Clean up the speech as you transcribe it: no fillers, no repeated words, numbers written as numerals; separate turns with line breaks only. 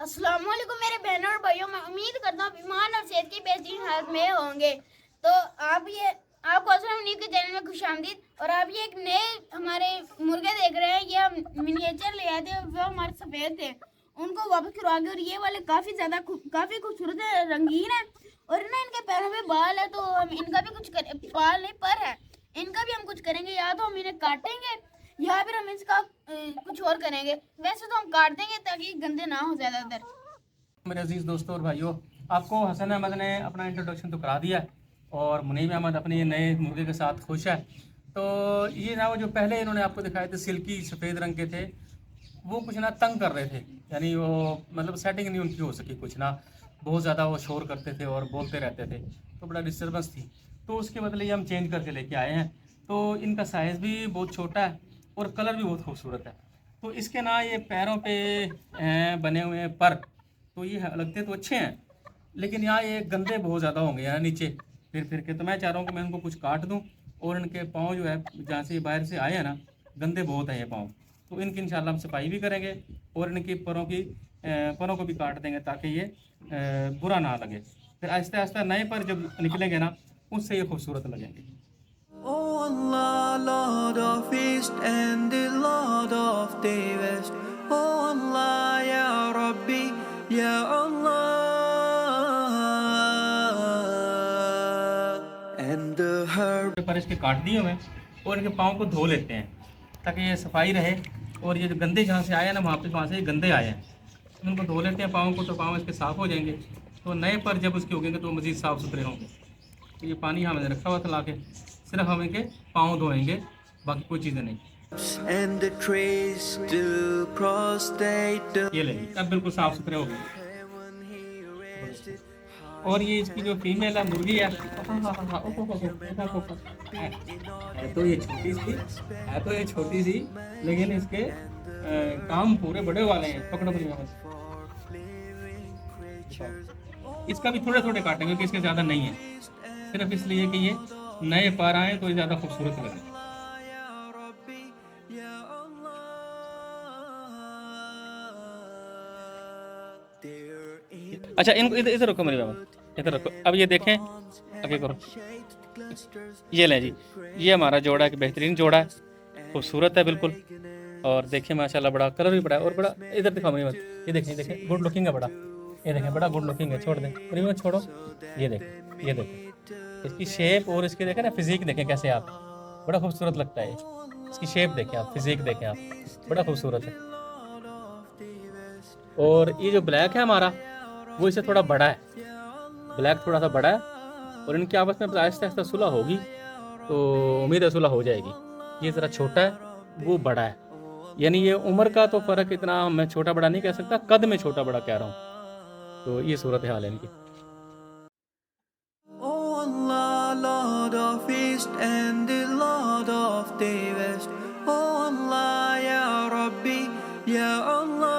अस्सलाम वालेकुम मेरे बहनों और भाइयों, मैं उम्मीद करता हूँ ईमान और सेहत की बेहतरीन हालत में होंगे। तो आपको असलम न्यू के चैनल में खुशामदीद। और आप ये एक नए हमारे मुर्गे देख रहे हैं। ये हम मिनिएचर ले आए थे, वो हमारे सफ़ेद थे, उनको वापस करवा के। और ये वाले काफ़ी खूबसूरत है, रंगीन है। और ना इनके पैरों में बाल है, तो हम इनका भी कुछ बाल नहीं पर है, इनका भी हम कुछ करेंगे। या तो हम इन्हें काटेंगे या फिर हम इसका कुछ और करेंगे। वैसे तो हम काट देंगे ताकि गंदे ना हो ज़्यादातर।
मेरे अजीज़ दोस्तों और भाइयों, आपको हसन अहमद ने अपना इंट्रोडक्शन तो करा दिया है और मुनीब अहमद अपने नए मुर्गे के साथ खुश है। तो ये ना, वो जो पहले इन्होंने आपको दिखाए थे सिल्की सफ़ेद रंग के थे, वो कुछ ना तंग कर रहे थे। यानी वो मतलब सेटिंग नहीं उनकी हो सकी, कुछ ना बहुत ज़्यादा वो शोर करते थे और बोलते रहते थे, तो बड़ा डिस्टर्बेंस थी। तो उसके बदले ये हम चेंज करके लेके आए हैं। तो इनका साइज़ भी बहुत छोटा है और कलर भी बहुत खूबसूरत है। तो इसके ना ये पैरों पे बने हुए हैं पर, तो ये लगते तो अच्छे हैं, लेकिन यहाँ ये गंदे बहुत ज़्यादा होंगे यहाँ नीचे फिर फिर के। तो मैं चाह रहा हूँ कि मैं इनको कुछ काट दूँ और इनके पाँव जो है, जहाँ से बाहर से आए हैं ना, गंदे बहुत हैं ये पाँव। तो इनकी इंशाल्लाह हम सफाई भी करेंगे और इनकी परों को भी काट देंगे ताकि ये बुरा ना लगे। फिर आहिस्ता आहिस्ता नए पर जब निकलेंगे ना, उससे ये खूबसूरत लगेंगे।
Oh Allah, Lord of East and the Lord of the West. Oh Allah, Ya Rabbi, Ya Allah. And the herb
पर इसके काट दिए हुए हैं और इनके पाँव को धो लेते हैं ताकि ये सफाई रहे। और ये जो गंदे जहाँ से आए हैं ना, वहाँ से ये गंदे आए हैं, उनको धो लेते हैं पाँव को, तो पाँव इसके साफ़ हो जाएंगे। तो नए पर जब उसके उगेंगे तो मज़ीद साफ़ सुथरे होंगे। तो ये पानी हमने रखा हुआ था ला के, सिर्फ हम इनके पाँव धोएंगे, बाकी कोई चीज़ें नहीं।
and the trees to prostrate
ये लेंगे, अब बिल्कुल साफ़ सुथरे हो गए।
when he raised it.
और ये इसकी जो फीमेल है मुर्गी है, तो ये छोटी सी है, तो ये छोटी सी, लेकिन इसके काम पूरे बड़े वाले हैं। पकड़ो मुझे वापस। इसका भी थोड़े थोड़े काटेंगे क्योंकि इसके ज़्यादा नहीं है, सिर्फ इसलिए कि ये नए पर आए तो ये ज़्यादा खूबसूरत लगे। अच्छा, इनको इधर इधर रखो मेरी बाबा, इधर रखो। अब ये देखें, आगे करो। ये लें जी, ये हमारा जोड़ा है, बेहतरीन जोड़ा है, खूबसूरत है बिल्कुल। और देखिए माशाल्लाह, बड़ा कलर भी बड़ा है और बड़ा। इधर दिखाओ मेरी बात, ये देखें गुड लुकिंग है बड़ा। ये देखें बड़ा गुड लुकिंग है। छोड़ दें मेरी बात, छोड़ो। ये देखें, ये देखें इसकी शेप और इसके देखें ना फिजिक, देखें कैसे आप, बड़ा खूबसूरत लगता है। इसकी शेप देखें आप, फिजिक देखें आप, बड़ा खूबसूरत है। और ये जो ब्लैक है हमारा, वो इससे थोड़ा बड़ा है, ब्लैक थोड़ा सा बड़ा है। और इनकी आपस में आहिस्ता आहिस्ता सुलह होगी, तो उम्मीद है सुलह हो जाएगी। ये ज़रा छोटा है, वो बड़ा है, यानी ये उम्र का तो फ़र्क इतना मैं छोटा बड़ा नहीं कह सकता, कद में छोटा बड़ा कह रहा हूँ। तो ये सूरत हाल है इनकी।
Oh Allah, Lord of East and the Lord of the West. Oh Allah, Ya Rabbi, Ya Allah.